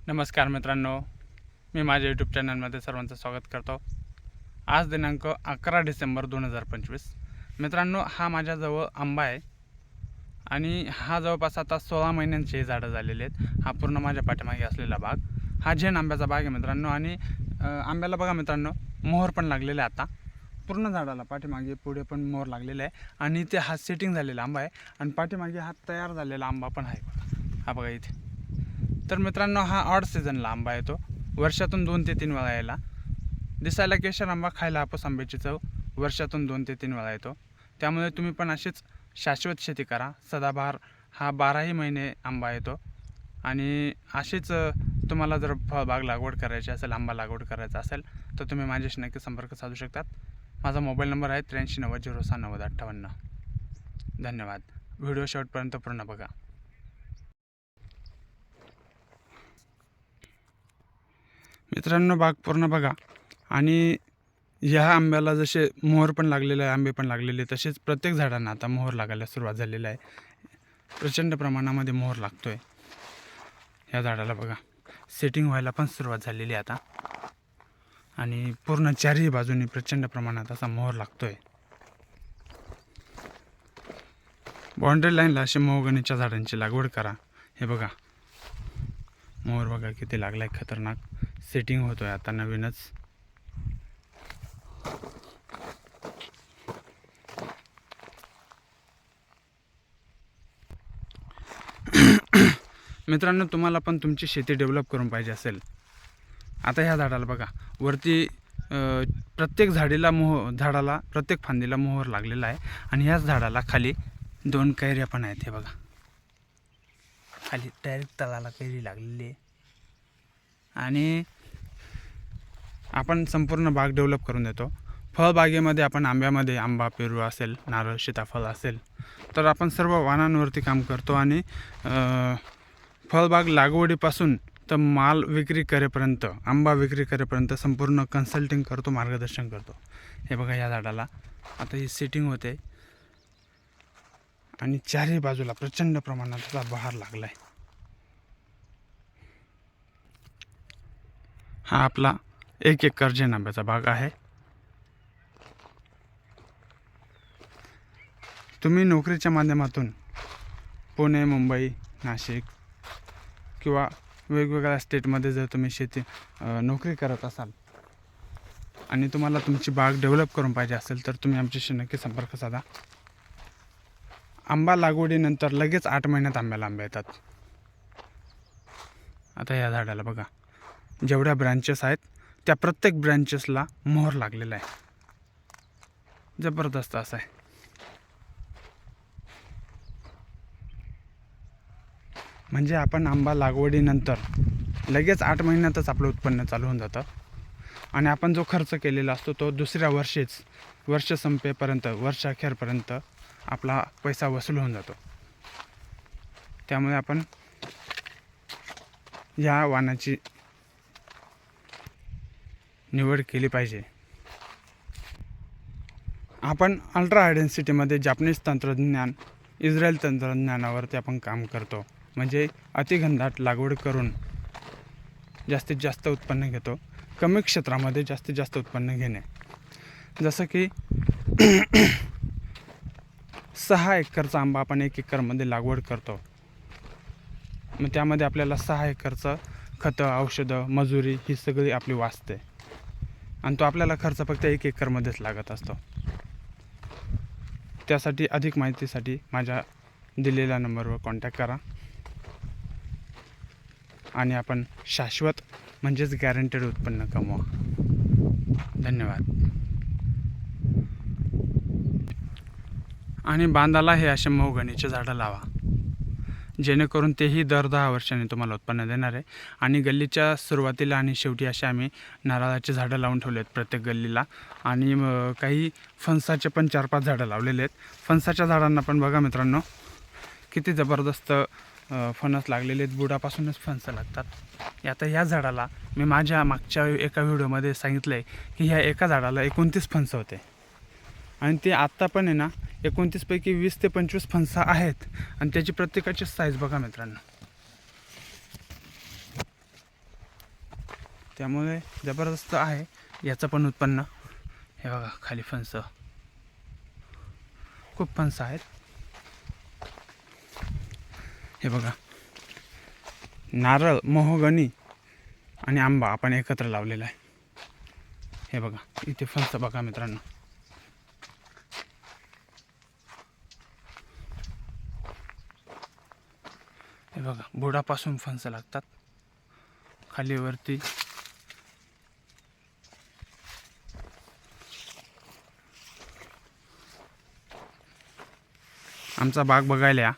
नमस्कार मित्रांनो, मी माझ्या यूट्यूब चॅनलमध्ये सर्वांचं स्वागत करतो। आज दिनांक 11 डिसेंबर 2025। मित्रांनो, हा माझ्याजवळ आंबा आहे आणि हा जवळपास आता 16 महिन्यांचे झाडं झालेले आहेत। हा पूर्ण माझ्या पाठीमागे असलेला बाग हा झेन आंब्याचा बाग आहे मित्रांनो। आणि आंब्याला बघा मित्रांनो, मोहर पण लागलेला आहे। आता पूर्ण झाडाला पाठीमागे पुढे पण मोहर लागलेला आहे आणि इथे हा सेटिंग झालेला आंबा आहे आणि पाठीमागे हा तयार झालेला आंबा पण आहे बघा। हा बघा इथे। तर मित्रांनो, हा ऑड सीझनला आंबा येतो, वर्षातून 2 ते 3 वेळा यायला। दिसायला केशर आंबा, खायला हापूस आंब्याची चव, वर्षातून 2 ते 3 वेळा येतो। त्यामुळे तुम्ही पण अशीच शाश्वत शेती करा। सदाबहार हा 12ही महिने आंबा येतो आणि अशीच तुम्हाला जर फळबाग लागवड करायची असेल, आंबा लागवड करायचा असेल तर तुम्ही माझ्याशी नक्की संपर्क साधू शकतात। माझा मोबाईल नंबर आहे 8390069058। धन्यवाद। व्हिडिओ शेवटपर्यंत पूर्ण बघा। मित्रांनो, बाग पूर्ण बघा आणि ह्या आंब्याला जसे मोहर पण लागलेले आहे, आंबे पण लागलेले, तसेच प्रत्येक झाडांना आता मोहर लागायला सुरुवात झालेली आहे। प्रचंड प्रमाणामध्ये मोहर लागतोय ह्या झाडाला बघा। सेटिंग व्हायला पण सुरुवात झालेली आहे आता आणि पूर्ण चारही बाजूनी प्रचंड प्रमाणात असा मोहर लागतोय। बाउंड्री लाईनला असे मोहगणीच्या झाडांची लागवड करा। हे बघा, मोहर बघा किती लागलाय, खतरनाक सेटिंग होतोय आता नवीनच। मित्रांनो, तुम्हाला पण तुमची शेती डेव्हलप करून पाहिजे असेल, आता ह्या झाडाला बघा, वरती प्रत्येक झाडाला प्रत्येक फांदीला मोहर लागलेला आहे आणि ह्याच झाडाला खाली 2 कैऱ्या पण आहेत। हे बघा, खाली डायरेक्ट तळाला कैरी लागलेली आहे आणि आपण संपूर्ण बाग डेव्हलप करून देतो। फळबागेमध्ये आपण आंब्यामध्ये आंबा, पेरू असेल, नारळ, सीताफळ असेल तर आपण सर्व वाणांवरती काम करतो आणि फळबाग लागवडीपासून तर माल विक्री करेपर्यंत, आंबा विक्री करेपर्यंत संपूर्ण कन्सल्टिंग करतो, मार्गदर्शन करतो। हे बघा, या झाडाला आता ही सेटिंग होते आणि चारही बाजूला प्रचंड प्रमाणात बहार लागलाय। हा आपला 1 एकर झेन आंब्याचा बाग आहे। तुम्ही नोकरीच्या माध्यमातून पुणे, मुंबई, नाशिक किंवा वेगवेगळ्या स्टेटमध्ये जर तुम्ही नोकरी करत असाल आणि तुम्हाला तुमची बाग डेव्हलप करून पाहिजे असेल तर तुम्ही आमच्याशी नक्की संपर्क साधा। आंबा लागवडीनंतर लगेच 8 महिन्यात आंब्याला आंबे येतात। आता या झाडाला बघा, जेवढ्या ब्रँचेस आहेत त्या प्रत्येक ब्रँचेसला मोहर लागलेला आहे, जबरदस्त असा आहे। म्हणजे आपण आंबा लागवडीनंतर लगेच 8 महिन्यातच आपलं उत्पन्न चालू होऊन जातं आणि आपण जो खर्च केलेला असतो तो दुसऱ्या वर्षीच, वर्ष संपेपर्यंत, वर्षाखेरपर्यंत आपला पैसा वसूल होऊन जातो। त्यामुळे आपण या वाणाची निवड केली पाहिजे। आपण अल्ट्रा हाय डेन्सिटीमध्ये जापनीज तंत्रज्ञान, इस्रायल तंत्रज्ञानावरती आपण काम करतो, म्हणजे अतिघनदाट लागवड करून जास्तीत जास्त उत्पन्न घेतो। कमी क्षेत्रामध्ये जास्तीत जास्त उत्पन्न घेणे, जसं की 6 एकरचा आंबा आपण 1 एकरमध्ये लागवड करतो, मग त्यामध्ये आपल्याला 6 एकरचं खतं, औषधं, मजुरी ही सगळी आपली वाचते आणि तो आपल्याला खर्च फक्त 1 एकरमध्येच लागत असतो। त्यासाठी अधिक माहितीसाठी माझ्या दिलेल्या नंबरवर कॉन्टॅक्ट करा आणि आपण शाश्वत म्हणजेच गॅरंटेड उत्पन्न कमवा। धन्यवाद। आणि बांधाला हे असे मोहगणीचे झाडं लावा, जेणेकरून तेही दर 10 वर्षांनी तुम्हाला उत्पन्न देणार आहे। आणि गल्लीच्या सुरुवातीला आणि शेवटी असे आम्ही नारळाची झाडं लावून ठेवले आहेत प्रत्येक गल्लीला आणि काही फणसाचे पण 4-5 झाडं लावलेले आहेत। फणसाच्या झाडांना पण बघा मित्रांनो, किती जबरदस्त फणस लागलेले आहेत, बुडापासूनच फणसं लागतात। आता ह्या झाडाला मी माझ्या मागच्या एका व्हिडिओमध्ये सांगितलं आहे की ह्या एका झाडाला 29 फणसं होते आणि ते आत्ता पण आहे ना 29 पैकी 20 ते 25 फणसं आहेत आणि त्याची प्रत्येकाची साईज बघा मित्रांनो। त्यामुळे जबरदस्त आहे याचं पण उत्पन्न. हे बघा खाली फणस, खूप फणस आहेत. हे बघा नारळ, मोहगणी आणि आंबा आपण एकत्र लावलेला आहे. हे बघा इथे फणस बघा मित्रांनो. हे बघा बुडापासून फणस लागतात खाली वरती. आमचा बाग बघायला या.